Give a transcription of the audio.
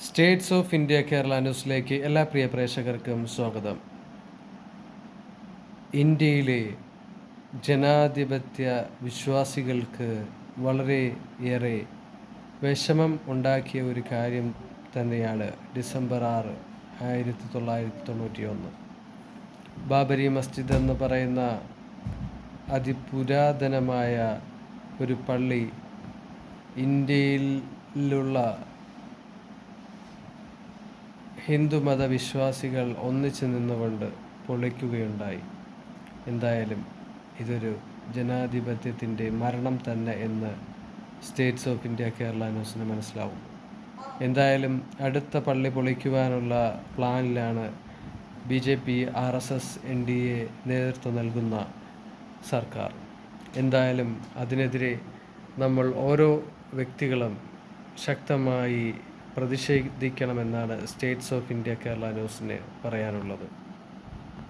States of India Kerala ന്യൂസിലേക്ക് എല്ലാ പ്രിയ പ്രേക്ഷകർക്കും സ്വാഗതം. ഇന്ത്യയിലെ ജനാധിപത്യ വിശ്വാസികൾക്ക് വളരെ ഏറെ വിഷമം ഉണ്ടാക്കിയ ഒരു കാര്യം തന്നെയാണ് ഡിസംബർ 6, 1991 ബാബരി മസ്ജിദ് എന്ന് പറയുന്ന അതിപുരാതനമായ ഒരു പള്ളി ഇന്ത്യയിലുള്ള ഹിന്ദുമത വിശ്വാസികൾ ഒന്നിച്ചു നിന്നുകൊണ്ട് പൊളിക്കുകയുണ്ടായി. എന്തായാലും ഇതൊരു ജനാധിപത്യത്തിൻ്റെ മരണം തന്നെ എന്ന് സ്റ്റേറ്റ്സ് ഓഫ് ഇന്ത്യ കേരള ന്യൂസിന് മനസ്സിലാവും. എന്തായാലും അടുത്ത പള്ളി പൊളിക്കുവാനുള്ള പ്ലാനിലാണ് BJP, RSS, NDA നേതൃത്വം നൽകുന്ന സർക്കാർ. എന്തായാലും അതിനെതിരെ നമ്മൾ ഓരോ വ്യക്തികളും ശക്തമായി പ്രതിഷേധിക്കണമെന്നാണ് സ്റ്റേറ്റ്സ് ഓഫ് ഇന്ത്യ കേരള ന്യൂസിന് പറയാനുള്ളത്.